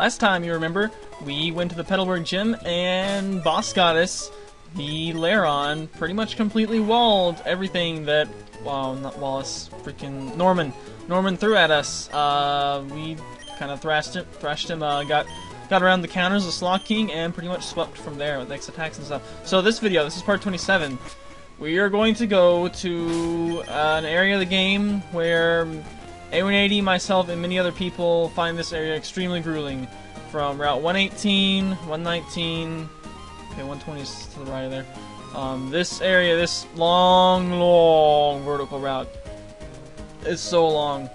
last time, you remember, we went to the Petalburg Gym and Boss Goddess, the Laron, pretty much completely walled everything that, well, not Wallace, freaking Norman threw at us. We kind of thrashed him, got around the counters of Slot King, and pretty much swept from there with X attacks and stuff. So this video, this is part 27. We are going to go to an area of the game where A180, myself, and many other people find this area extremely grueling. From Route 118, 119, okay, 120 is to the right of there. This area, this long vertical route is so long.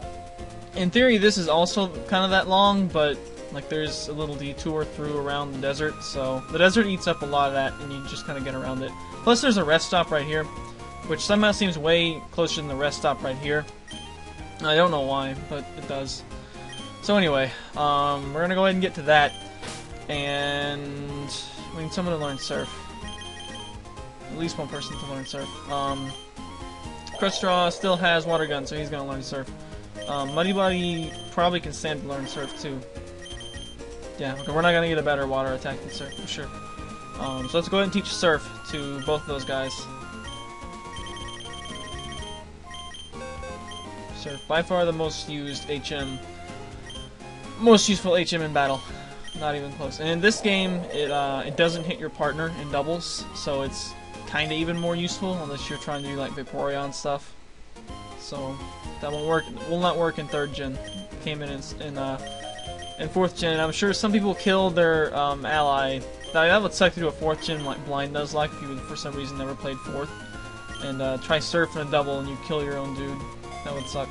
In theory, this is also kind of that long, but like there's a little detour through around the desert, so the desert eats up a lot of that, and you just kind of get around it. Plus, there's a rest stop right here, which somehow seems way closer than the rest stop right here. I don't know why, but it does. So anyway, we're gonna go ahead and get to that, and we need someone to learn surf. At least one person to learn surf. Crutchstraw still has water gun, so he's gonna learn surf. Muddy Buddy probably can stand to learn surf too. Yeah, okay, we're not gonna get a better water attack than surf for sure. So let's go ahead and teach surf to both of those guys. Surf, by far the most used HM, most useful HM in battle. Not even close. And in this game, it doesn't hit your partner in doubles, so it's kind of even more useful unless you're trying to do like Vaporeon stuff. So that won't work. Will not work in 3rd gen. Came in 4th gen. I'm sure some people killed their ally. That would suck to do a 4th gen like blind Nuzlocke if you would for some reason never played 4th. And try surf in a double and you kill your own dude. That would suck.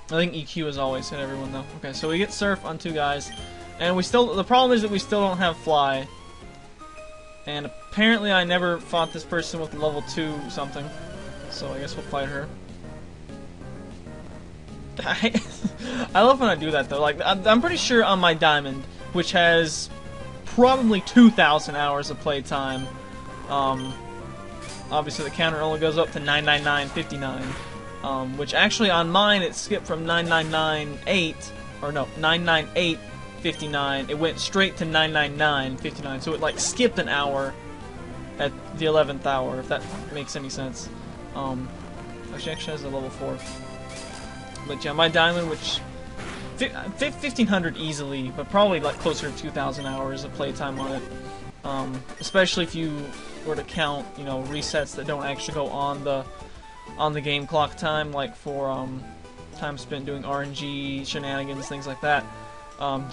I think EQ is always hit everyone though. Okay, so we get surf on 2 guys, and the problem is that we still don't have fly. And apparently I never fought this person with level 2 something, so I guess we'll fight her. I love when I do that though. Like I'm pretty sure on my diamond, which has probably 2,000 hours of playtime. Obviously the counter only goes up to 999.59, which actually on mine it skipped from 999.8, or no, 998.59. It went straight to 999.59, so it like skipped an hour at the 11th hour, if that makes any sense. She actually has a level 4. But yeah, my diamond, which 1,500 easily, but probably like closer to 2,000 hours of playtime on it. Especially if you were to count, you know, resets that don't actually go on the game clock time, like for time spent doing RNG shenanigans, things like that.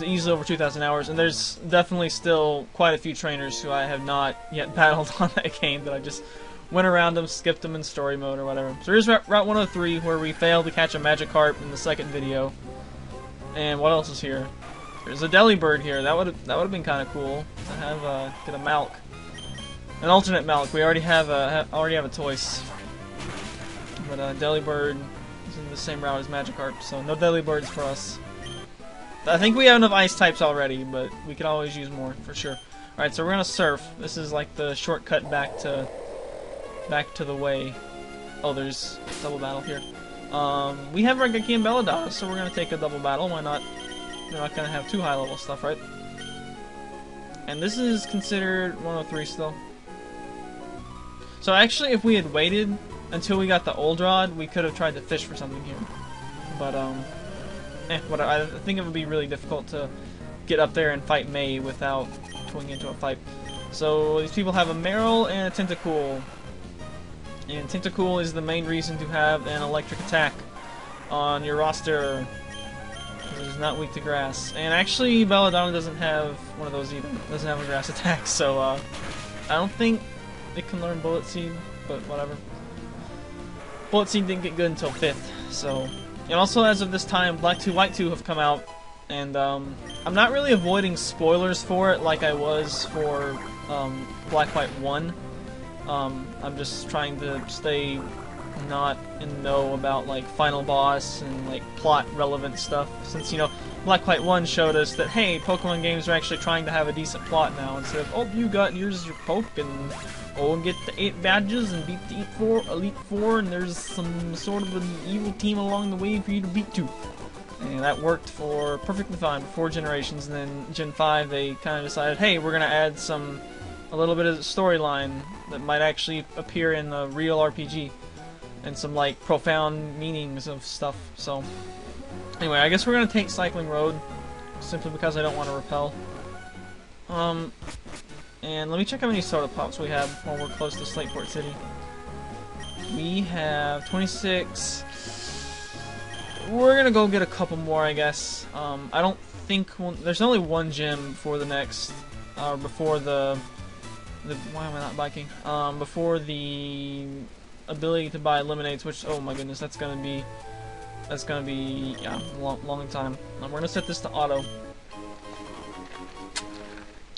Easily over 2,000 hours, and there's definitely still quite a few trainers who I have not yet battled on that game that I just went around them, skipped them in story mode or whatever. So here's Route 103, where we failed to catch a Magikarp in the 2nd video. And what else is here? There's a Delibird here. That would have been kind of cool to have get a Malk, an alternate Malk. We already have a Toys, but Delibird is in the same route as Magikarp, so no Delibirds for us. I think we have enough ice types already, but we could always use more for sure. All right, so we're gonna surf. This is like the shortcut back to the way. Oh, there's double battle here. We have Regaki and Belladonna, so we're gonna take a double battle. Why not? They're not gonna have too high level stuff, right? And this is considered 103 still. So actually, if we had waited until we got the old rod, we could have tried to fish for something here. But whatever. I think it would be really difficult to get up there and fight May without going into a fight. So these people have a Meryl and a Tentacool. And Tentacool is the main reason to have an electric attack on your roster, because it's not weak to grass. And actually, Belladonna doesn't have one of those either. It doesn't have a grass attack, so I don't think it can learn Bullet Seed, but whatever. Bullet Seed didn't get good until 5th, so... And also, as of this time, Black 2, White 2 have come out, and I'm not really avoiding spoilers for it like I was for Black, White 1. I'm just trying to stay not in the know about like final boss and like plot relevant stuff, since, you know, Black White 1 showed us that, hey, Pokemon games are actually trying to have a decent plot now, instead of, oh, you got, here's your poke, and oh, get the 8 badges and beat the Elite Four, and there's some sort of an evil team along the way for you to beat too. And that worked for perfectly fine for 4 generations, and then Gen 5 they kind of decided, hey, we're gonna add a little bit of storyline that might actually appear in a real RPG, and some like profound meanings of stuff. So anyway, I guess we're gonna take Cycling Road simply because I don't want to repel. And let me check how many soda pops we have while we're close to Slateport City. We have 26. We're gonna go get a couple more, I guess. I don't think there's only one gym for the next, before the why am I not biking? Before the ability to buy lemonades, which, oh my goodness, that's gonna be yeah, long time. We're gonna set this to auto.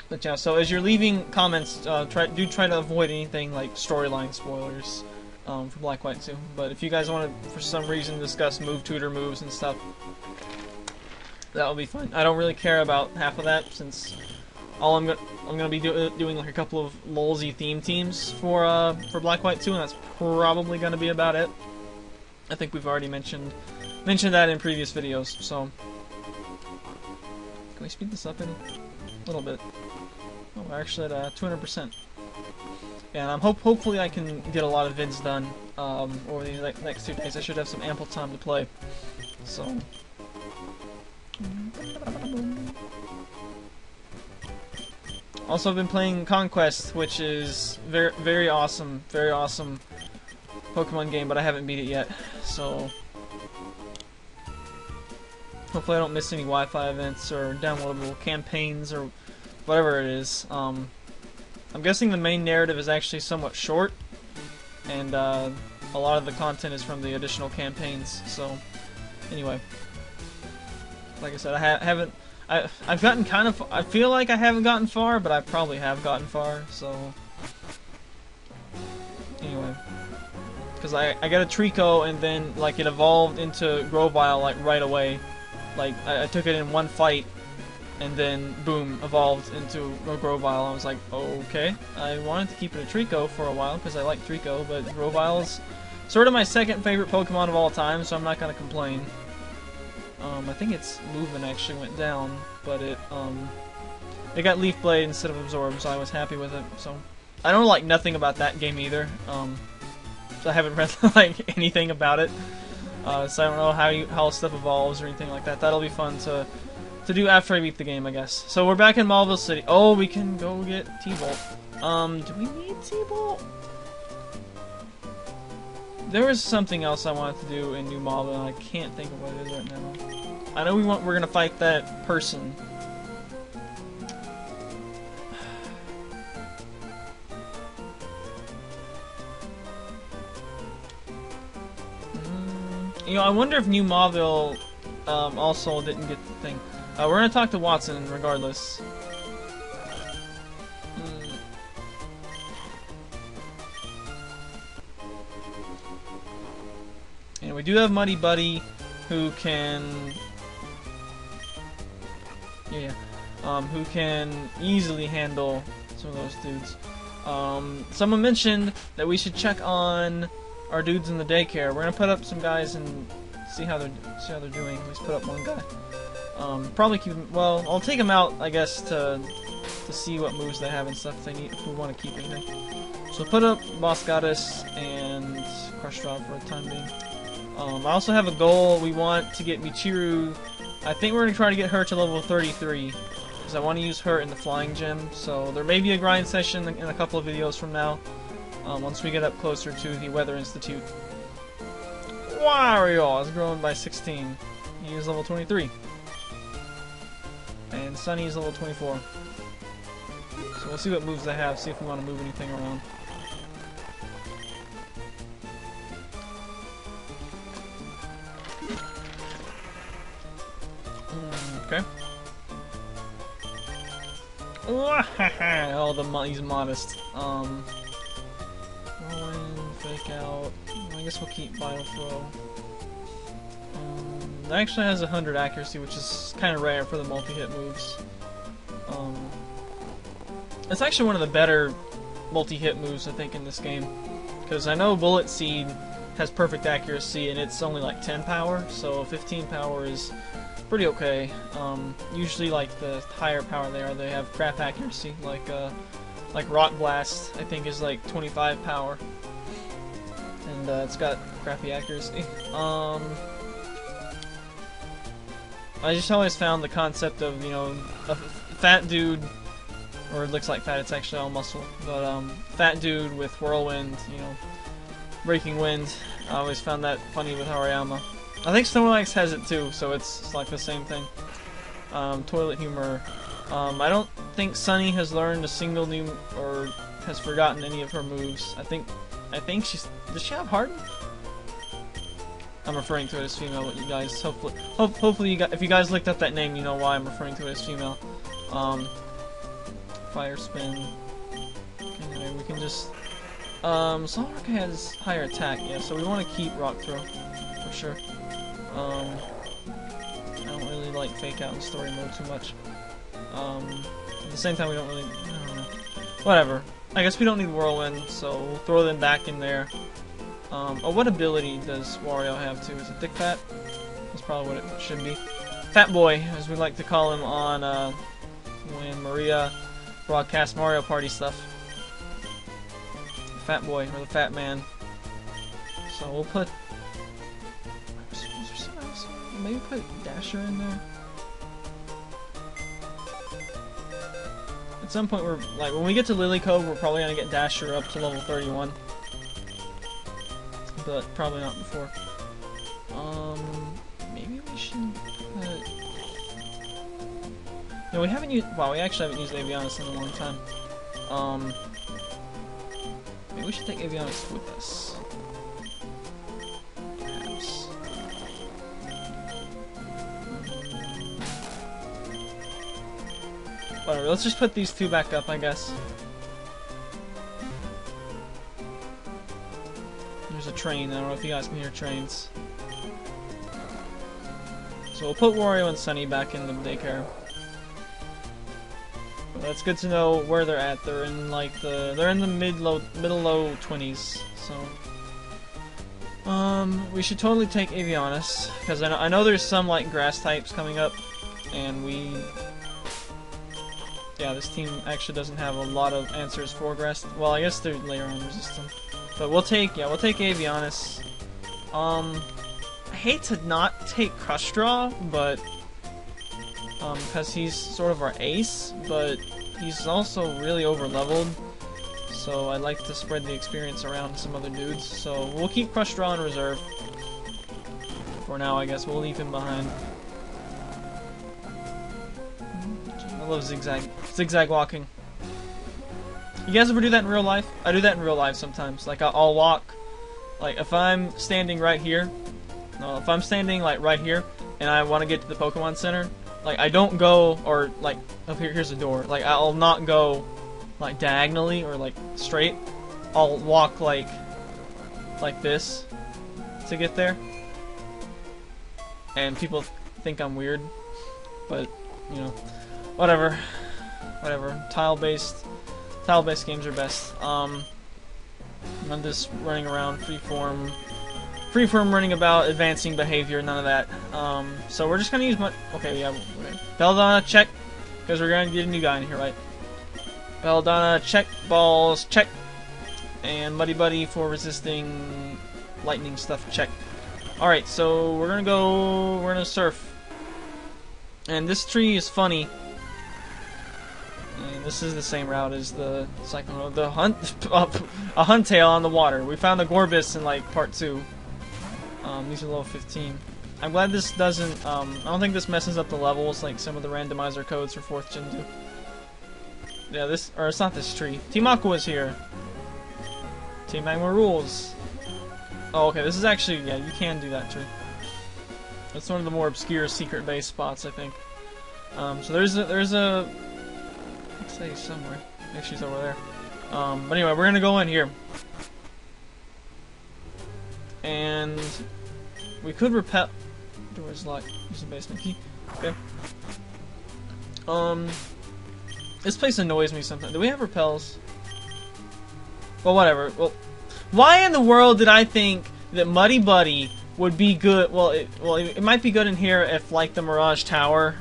But yeah, so as you're leaving comments, try to avoid anything like storyline spoilers for Black White 2. But if you guys want to, for some reason, discuss move tutor moves and stuff, that will be fine. I don't really care about half of that, since all I'm gonna be doing like a couple of lolzy theme teams for Black White 2, and that's probably gonna be about it. I think we've already mentioned that in previous videos. So can we speed this up any? A little bit. Oh, we're actually at 200%. And I'm hopefully I can get a lot of vids done over these next 2 days. I should have some ample time to play. So. Also, I've been playing Conquest, which is very awesome Pokemon game, but I haven't beat it yet. So hopefully I don't miss any Wi-Fi events or downloadable campaigns or whatever it is. I'm guessing the main narrative is actually somewhat short, and a lot of the content is from the additional campaigns. So anyway, like I said, I've gotten kind of, I feel like I haven't gotten far, but I probably have gotten far. So anyway, because I got a Trico, and then like it evolved into Grovyle like right away. Like I took it in one fight, and then boom, evolved into a Grovyle. I was like, okay. I wanted to keep it a Trico for a while because I like Trico, but Grovyle's sort of my second favorite Pokemon of all time, so I'm not gonna complain. I think its movement actually went down, but it got Leaf Blade instead of Absorb, so I was happy with it. So I don't like nothing about that game either. So I haven't read like anything about it. So I don't know how stuff evolves or anything like that. That'll be fun to do after I beat the game, I guess. So we're back in Mauville City. Oh, we can go get T-Bolt. Do we need T-Bolt? There was something else I wanted to do in New Mauville, and I can't think of what it is right now. I know we're gonna fight that person. You know, I wonder if New Mauville also didn't get the thing. We're gonna talk to Watson regardless. And we do have Muddy Buddy, who can, who can easily handle some of those dudes. Someone mentioned that we should check on our dudes in the daycare. We're gonna put up some guys and see how they're doing. Let's put up one guy. Probably keep them. Well, I'll take them out, I guess, to see what moves they have and stuff if we want to keep anything. So put up Boss Goddess and Crush Drop for the time being. I also have a goal. We want to get Michiru. I think we're gonna try to get her to level 33 because I want to use her in the Flying Gym. So there may be a grind session in a couple of videos from now. Once we get up closer to the Weather Institute. Wario is growing by 16. He is level 23. And Sunny is level 24. So we'll see what moves they have, see if we want to move anything around. Okay. Oh, he's modest. Rolling, fake out. I guess we'll keep Vital Throw. It actually has 100 accuracy, which is kind of rare for the multi-hit moves. It's actually one of the better multi-hit moves, I think, in this game. Because I know Bullet Seed has perfect accuracy, and it's only like 10 power, so 15 power is pretty okay. Usually, like the higher power they have crap accuracy, like Rock Blast, I think is like 25 power, and it's got crappy accuracy. I just always found the concept of, you know, a fat dude, or it looks like fat, it's actually all muscle, but fat dude with whirlwind, you know, breaking wind. I always found that funny with Hariyama. I think Snorlax has it too, so it's like the same thing. Toilet humor. I don't think Sunny has learned a single new, or has forgotten any of her moves. I think she's, does she have Harden? I'm referring to it as female, but you guys, hopefully you guys, if you guys looked up that name, you know why I'm referring to it as female. Fire spin. Anyway, we can just, Solrock has higher attack, yeah, so we want to keep Rock Throw, for sure. I don't really like Fake Out in story mode too much. At the same time, we don't really, I don't know. Whatever. I guess we don't need Whirlwind, so we'll throw them back in there. Oh, what ability does Wario have too? Is it Thick Fat? That's probably what it should be. Fat Boy, as we like to call him on when Maria broadcasts Mario Party stuff. Fat Boy, or the Fat Man. So we'll put, maybe put Dasher in there. At some point, we're like, when we get to Lily Cove, we're probably gonna get Dasher up to level 31. But probably not before. Maybe we should put... No, we haven't used... Wow, we actually haven't used Avianis in a long time. Maybe we should take Avianis with us. Perhaps. Whatever, let's just put these two back up, I guess. There's a train. I don't know if you guys can hear trains. So we'll put Wario and Sunny back in the daycare. But that's good to know where they're at. They're in like they're in the middle low 20s. So we should totally take Avianis, because I know there's some like grass types coming up, and this team actually doesn't have a lot of answers for grass. Well, I guess they're layer on resistant. But we'll take Avianis. I hate to not take Crush Draw, but because he's sort of our ace, but he's also really overleveled. So I like to spread the experience around some other dudes. So we'll keep Crush Draw in reserve for now. I guess we'll leave him behind. I love zigzag walking. You guys ever do that in real life? I do that in real life sometimes. Like I'll walk, like if I'm standing right here, no, if I'm standing like right here, and I want to get to the Pokemon Center, like I don't go, or like, up here, here's the door. Like I'll not go, like diagonally or like straight. I'll walk like this to get there, and people think I'm weird, but you know, whatever. Tile-based games are best. I'm just running around freeform running about, advancing behavior, none of that. So we're just gonna use okay, yeah, Belladonna, check, because we're gonna get a new guy in here, right? Belladonna, check, balls, check, and Muddy Buddy for resisting lightning stuff, check. Alright, so we're gonna surf. And this tree is funny. And this is the same route as the Cyclone Road. The a Huntail on the water. We found the Gorbis in like part 2. These are level 15. I'm glad this doesn't, I don't think this messes up the levels like some of the randomizer codes for 4th gen do. Yeah, or it's not this tree. Team Aqua is here. Team Magma rules. Oh, okay, this is actually, yeah, you can do that tree. That's one of the more obscure secret base spots, I think. So there's a let's say somewhere. I think she's over there. But anyway, we're gonna go in here. And we could repel. Door's locked. Use the basement key. Okay. This place annoys me sometimes. Do we have repels? Well, whatever. Well, why in the world did I think that Muddy Buddy would be good. Well, it might be good in here if, like the Mirage Tower,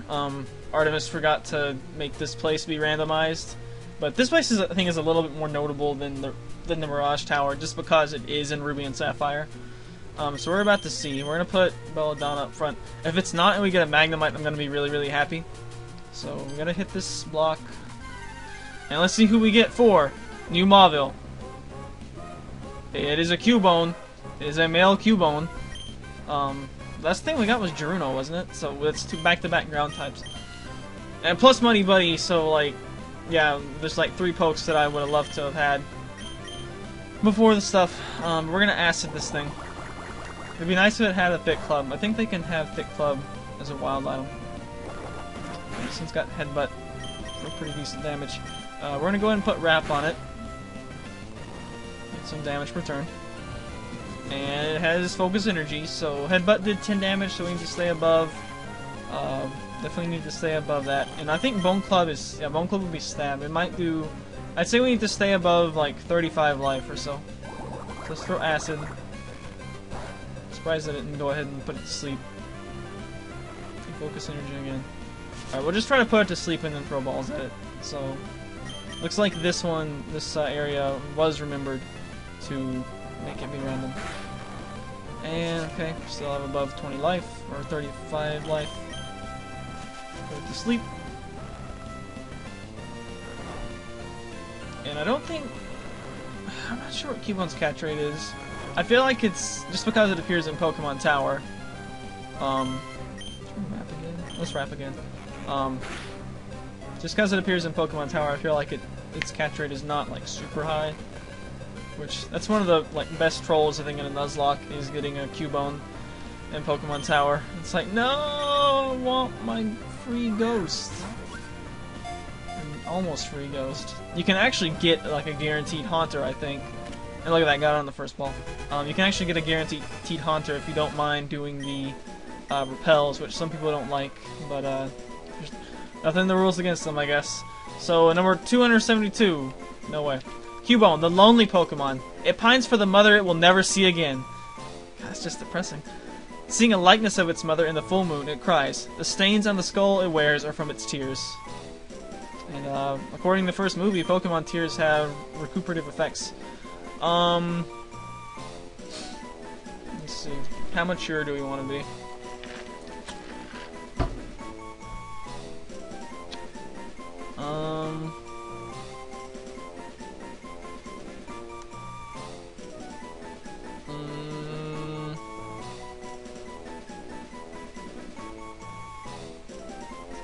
Artemis forgot to make this place be randomized. But this place I think is a little bit more notable than the Mirage Tower, just because it is in Ruby and Sapphire. So we're about to see. We're gonna put Belladonna up front. If it's not and we get a Magnemite, I'm gonna be really, really happy. So we're gonna hit this block, and let's see who we get for New Mauville. It is a Cubone. It is a male Cubone. Last thing we got was Gerudo, wasn't it? So it's 2 back-to-back ground types. And plus Muddy Buddy, so like, yeah, there's like 3 pokes that I would have loved to have had before the stuff. We're gonna acid this thing. It'd be nice if it had a Thick Club. I think they can have Thick Club as a wild item. This one's got Headbutt for pretty decent damage. We're gonna go ahead and put Wrap on it. Get some damage per turn. And it has Focus Energy, so Headbutt did 10 damage, so we need to stay above. Definitely need to stay above that. And I think Bone Club is, yeah, Bone Club will be Stab. It might do, I'd say we need to stay above like 35 life or so. Let's throw Acid. Surprised I didn't go ahead and put it to sleep. Focus Energy again. Alright, we'll just try to put it to sleep and then throw balls at it. So, looks like this one, this area was remembered to make it be random. And, okay, still have above 20 life, or 35 life. Put it to sleep. And I don't think, I'm not sure what Cubone's catch rate is. I feel like it's, just because it appears in Pokemon Tower. Let's wrap again. Just because it appears in Pokemon Tower, I feel like its catch rate is not like super high. Which, that's one of the like best trolls I think in a Nuzlocke, is getting a Cubone in Pokemon Tower. It's like, no, I want my free ghost. And almost free ghost. You can actually get like a guaranteed Haunter, I think. And look at that, got on the first ball. You can actually get a guaranteed Haunter if you don't mind doing the repels, which some people don't like, but there's nothing in the rules against them, I guess. So number 272, no way. Cubone, the lonely Pokemon. It pines for the mother it will never see again. God, that's just depressing. Seeing a likeness of its mother in the full moon, it cries. The stains on the skull it wears are from its tears. And according to the first movie, Pokemon tears have recuperative effects. Let's see. How mature do we want to be?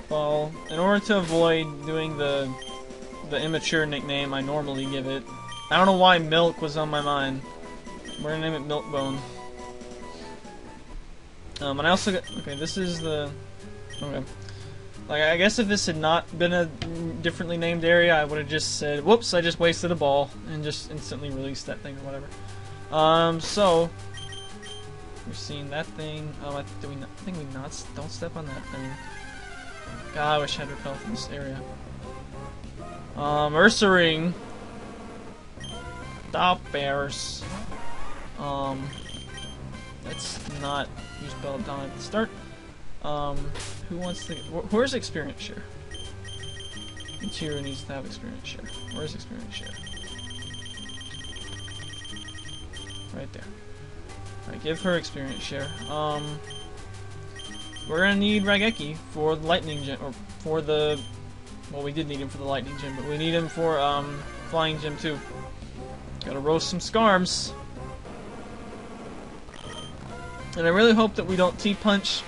Well, in order to avoid doing the immature nickname I normally give it, I don't know why Milk was on my mind. We're gonna name it Milkbone. And I also got, okay, this is the, okay. Like, I guess if this had not been a differently named area, I would have just said, whoops, I just wasted a ball, and just instantly released that thing or whatever. So, we've seen that thing. Oh, I think we don't step on that thing. God, I wish I had repel from this area. Ursaring. Stop bears. Let's not use Belladonna at the start. Who wants to? Where's experience share? Interior needs to have experience share. Where's experience share? Right there. Alright, give her experience share. We're gonna need Raigeki for the lightning gym, or for the, well, we did need him for the lightning gym, but we need him for flying gym too. Gotta roast some Scarms. And I really hope that we don't T-punch,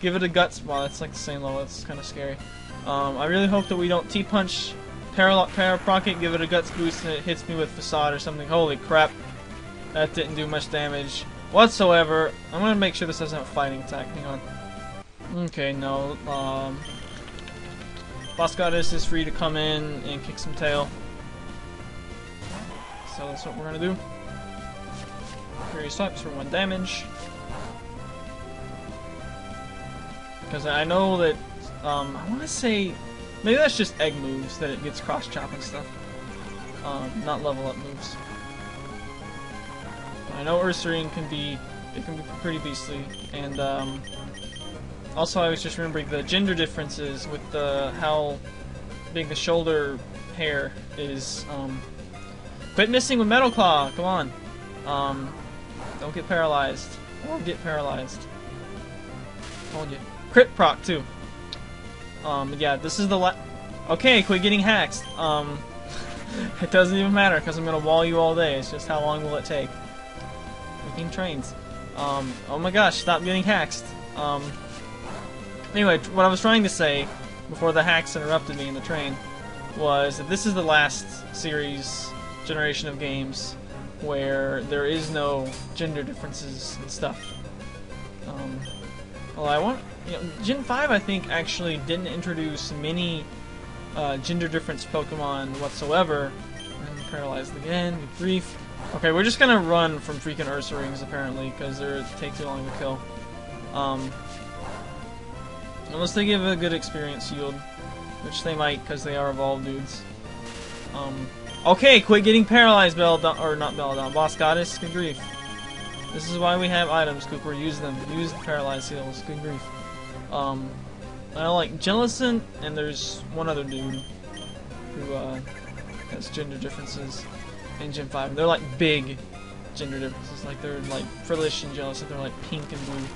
give it a guts. Wow, that's like the same level, that's kind of scary. I really hope that we don't T-punch, Paraprocket, give it a guts boost, and it hits me with Facade or something. Holy crap. That didn't do much damage whatsoever. I'm gonna make sure this doesn't have a fighting attack. Hang on. Okay, no. Boss Goddess is free to come in and kick some tail. So that's what we're gonna do. Furious Swipes for 1 damage. Because I know that, I want to say, maybe that's just egg moves, that it gets cross-chop and stuff. Not level up moves. I know Ursaring can be pretty beastly, and also I was just remembering the gender differences with how big the shoulder hair is. Quit missing with Metal Claw, come on. Don't get paralyzed. Or get paralyzed. Told you. Crit proc too. Yeah, this is the okay, quit getting hacked. It doesn't even matter because I'm gonna wall you all day. It's just how long will it take? Freaking trains. Oh my gosh, stop getting hacked. Anyway, what I was trying to say before the hacks interrupted me in the train was that this is the last generation of games where there is no gender differences and stuff. Well, Gen 5 I think actually didn't introduce many gender difference Pokemon whatsoever. I'm paralyzed again, good grief. Okay, we're just gonna run from freaking Ursaring apparently, because they take too long to kill. Unless they give a good experience yield, which they might, because they are evolved dudes. Okay, quit getting paralyzed, Boss Goddess, good grief. This is why we have items, Cooper, use them. Use the paralyzed heals, good grief. I like Jellicent, and there's one other dude who has gender differences in Gen 5. They're like big gender differences, like they're like Frillish and Jellicent, they're like pink and blue,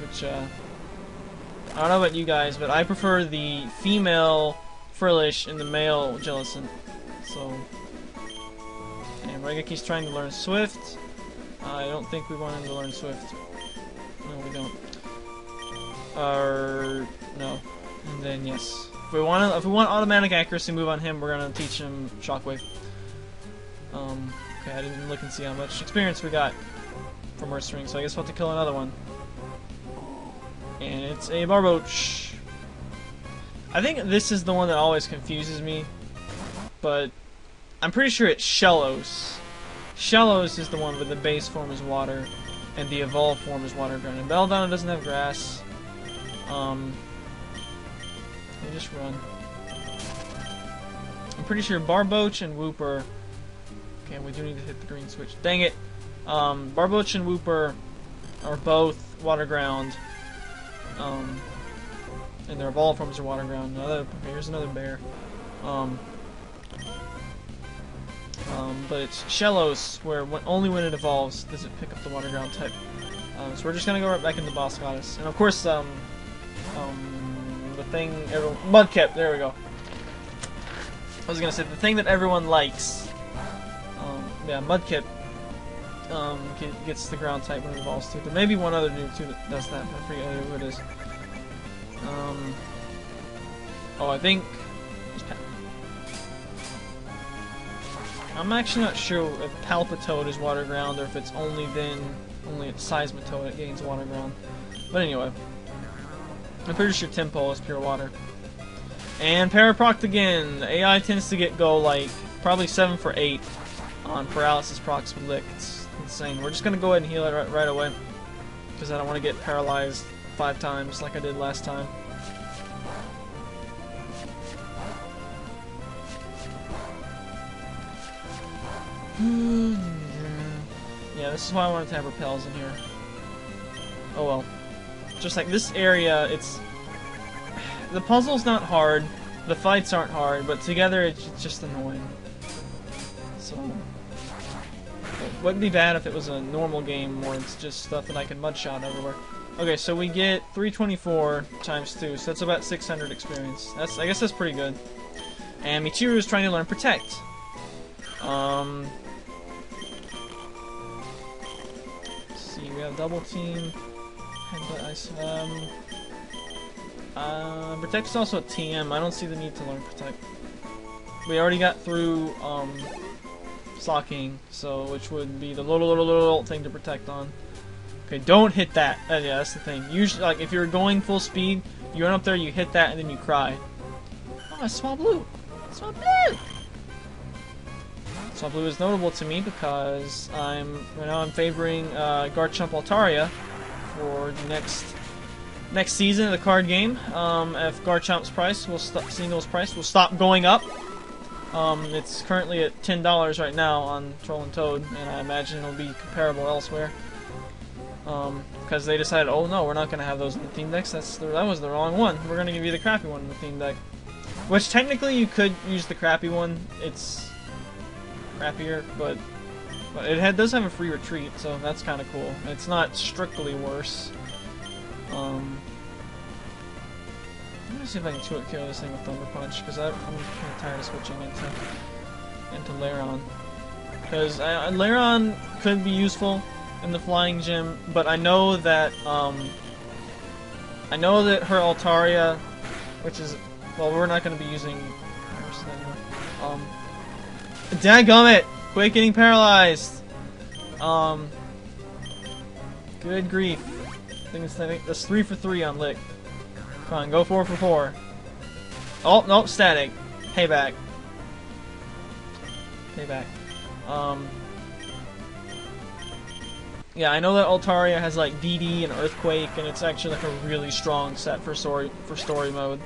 which I don't know about you guys, but I prefer the female Frillish and the male Jellicent. So, and Regaki's trying to learn Swift. I don't think we want him to learn Swift. No, we don't. No. And then yes, if we want automatic accuracy move on him, we're gonna teach him Shockwave. Okay, I didn't look and see how much experience we got from Ursaring, so I guess we'll have to kill another one. And it's a Barboach. I think this is the one that always confuses me, but I'm pretty sure it's Shellos. Shellos is the one where the base form is water, and the evolved form is water ground. And Belladonna doesn't have grass. They just run. I'm pretty sure Barboach and Wooper. Okay, we do need to hit the green switch. Dang it! Barboach and Wooper are both water ground. And their evolved forms are water ground. Okay, here's another bear. But it's Shellos, where only when it evolves does it pick up the water ground type. So we're just gonna go right back into Boss Goddess, and of course, the thing Mudkip. There we go. I was gonna say the thing that everyone likes. Yeah, Mudkip. Gets the ground type when it evolves too. There may be one other dude too that does that. I forget who it is. I think. I'm actually not sure if Palpitoad is water ground or if it's only at Seismitoad it gains water ground. But anyway, I'm pretty sure Tempo is pure water. And Paraproct again. AI tends to go like probably 7 for 8 on paralysis procs with Lick. It's insane. We're just gonna go ahead and heal it right away because I don't want to get paralyzed 5 times like I did last time. Yeah, this is why I wanted to have repels in here. Oh well. Just like this area, the puzzle's not hard, the fights aren't hard, but together it's just annoying. So it wouldn't be bad if it was a normal game where it's just stuff that I can mudshot everywhere. Okay, so we get 324 times 2, so that's about 600 experience. I guess that's pretty good. And Michiru is trying to learn Protect. Let's see, we have Double Team. Headbutt Ice. Protect is also a TM. I don't see the need to learn Protect. We already got through Slocking, so which would be the little thing to protect on. Okay, don't hit that. Yeah, that's the thing. Usually, like if you're going full speed, you run up there, you hit that, and then you cry. Oh, Small Blue. Small Blue. Small Blue is notable to me because right now I'm favoring Garchomp Altaria for the next season of the card game. If Garchomp's price Single's price will stop going up, It's currently at $10 right now on Troll and Toad, and I imagine it'll be comparable elsewhere. Because they decided, oh no, we're not going to have those in the theme decks. That was the wrong one. We're going to give you the crappy one in the theme deck. Which technically you could use the crappy one. It's crappier, but it does have a free retreat, so that's kind of cool. It's not strictly worse. Let me see if I can kill this thing with Thunder Punch, because I'm kind of tired of switching into Lairon. Because Lairon could be useful in the Flying Gym, but I know that her Altaria, which is, well, we're not going to be using. Dadgummit! Quit getting paralyzed! Good grief. I think that's 3 for 3 on Lick. Come on, go 4 for 4. Oh, nope, static. Payback. Payback. Yeah, I know that Altaria has like DD and Earthquake, and it's actually like a really strong set for story mode.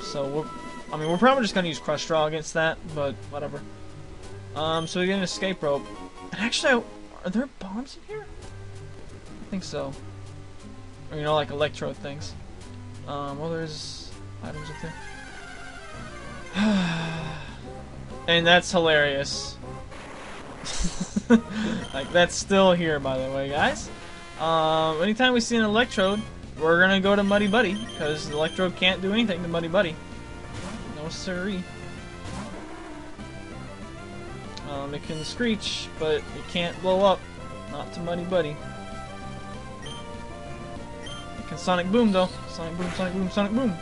So we're probably just gonna use Crush Draw against that, but whatever. So we get an escape rope. And actually, are there bombs in here? I think so. Or, you know, like electrode things. Well, there's items up there. And that's hilarious. Like, that's still here, by the way, guys. Anytime we see an electrode, we're gonna go to Muddy Buddy, because the electrode can't do anything to Muddy Buddy. No siree. It can screech, but it can't blow up. Not to Muddy Buddy. It can Sonic Boom, though. Sonic Boom, Sonic Boom, Sonic Boom.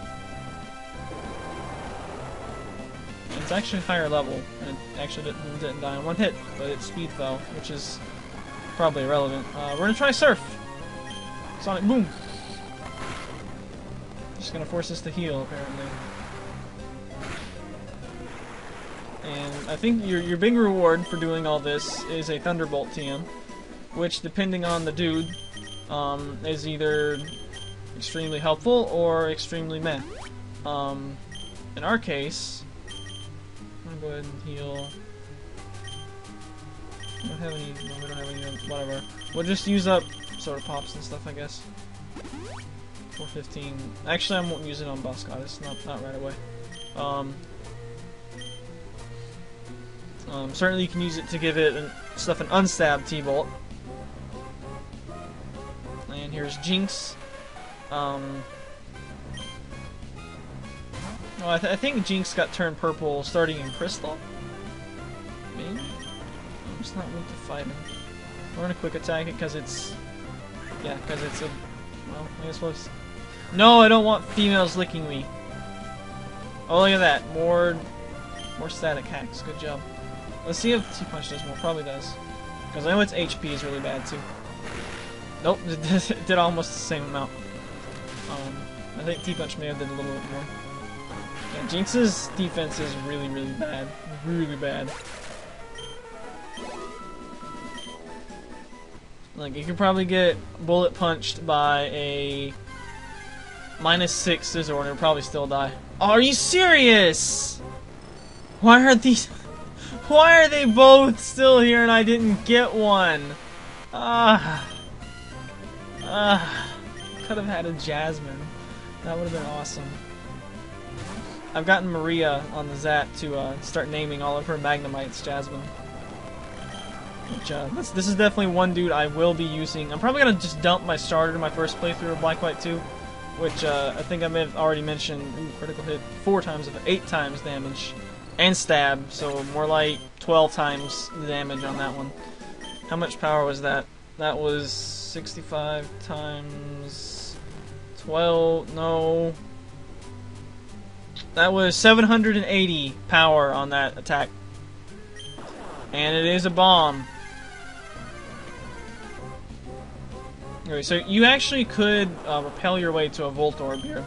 And it's actually higher level, and it actually didn't die in one hit, but its speed fell, which is probably irrelevant. We're gonna try Surf. Sonic Boom. Just gonna force us to heal, apparently. And I think your big reward for doing all this is a Thunderbolt TM, which, depending on the dude, is either extremely helpful or extremely meh. In our case, I'm gonna go ahead and heal. We don't have any. No, we don't have any. Whatever. We'll just use up soda pops and stuff, I guess. 415. Actually, I won't use it on Boss Goddess. Not right away. Certainly you can use it to give it an unstabbed T-Bolt. And here's Jinx. Oh, I think Jinx got turned purple starting in Crystal? Maybe? I'm just not weak to fighting. We're gonna quick attack it because it's... Yeah, because it's a... Well, I guess what's... No, I don't want females licking me. Oh, look at that. More static hacks. Good job. Let's see if T-Punch does more. Probably does. Because I know its HP is really bad, too. Nope, it did almost the same amount. I think T-Punch may have did a little bit more. Yeah, Jinx's defense is really, really bad. Really bad. Like, you could probably get bullet punched by a -6 Scizor and it would probably still die. Oh, are you serious? Why are these... Why are they both still here and I didn't get one? Could have had a Jasmine. That would have been awesome. I've gotten Maria on the Zat to start naming all of her Magnemites Jasmine. Which, this is definitely one dude I will be using. I'm probably gonna just dump my starter in my first playthrough of Black White 2, which I think I may have already mentioned. Ooh, critical hit 8 times damage. And stab, so more like 12 times the damage on that one. How much power was that? That was 65 times 12, no. That was 780 power on that attack. And it is a bomb. Okay, so you actually could repel your way to a Volt Orb here.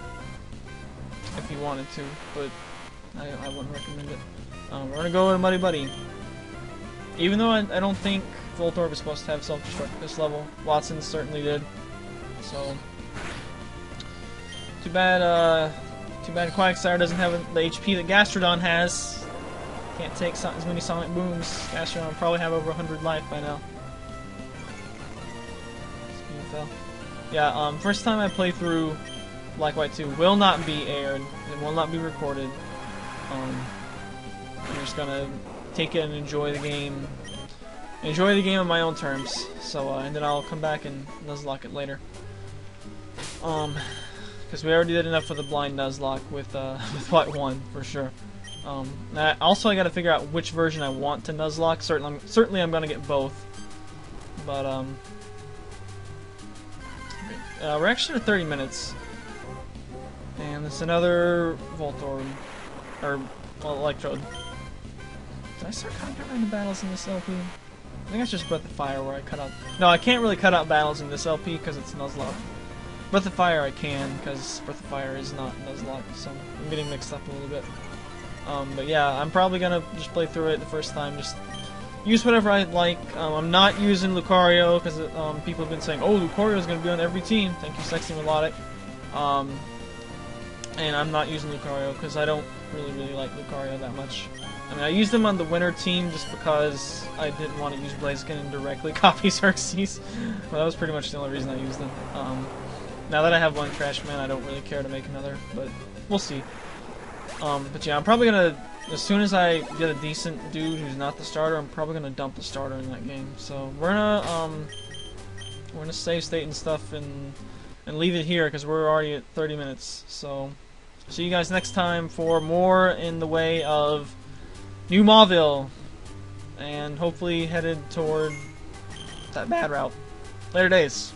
If you wanted to, but I wouldn't recommend it. We're gonna go to Muddy Buddy. Even though I don't think Voltorb is supposed to have self-destruct at this level, Watson certainly did. So too bad Quagsire doesn't have the HP that Gastrodon has. Can't take as many sonic booms. Astron probably have over 100 life by now. Yeah, first time I play through Black White 2 will not be aired. It will not be recorded. I'm just gonna take it and enjoy the game. Enjoy the game on my own terms. So, and then I'll come back and Nuzlocke it later. Because we already did enough with the blind Nuzlocke with White 1 for sure. Also, I got to figure out which version I want to Nuzlocke. Certainly, I'm gonna get both. But we're actually at 30 minutes, and it's another Voltorb, or well, Electrode. Did I start cutting out random battles in this LP? I think that's just Breath of Fire where I cut out. No, I can't really cut out battles in this LP because it's Nuzlocke. Breath of Fire I can, because Breath of Fire is not Nuzlocke, so I'm getting mixed up a little bit. But yeah, I'm probably gonna just play through it the first time, just use whatever I like. I'm not using Lucario, because people have been saying, oh, Lucario's gonna be on every team. Thank you, Sexy Melodic. And I'm not using Lucario, because I don't really like Lucario that much. I mean, I used them on the winter team just because I didn't want to use Blaziken and directly copy Xerxes. Well, that was pretty much the only reason I used them. Now that I have one Trash Man, I don't really care to make another, but we'll see. But yeah, I'm probably gonna, as soon as I get a decent dude who's not the starter, I'm probably gonna dump the starter in that game. So we're gonna save state and stuff and leave it here because we're already at 30 minutes. So see you guys next time for more in the way of New Mauville, and hopefully headed toward that bad route. Later days.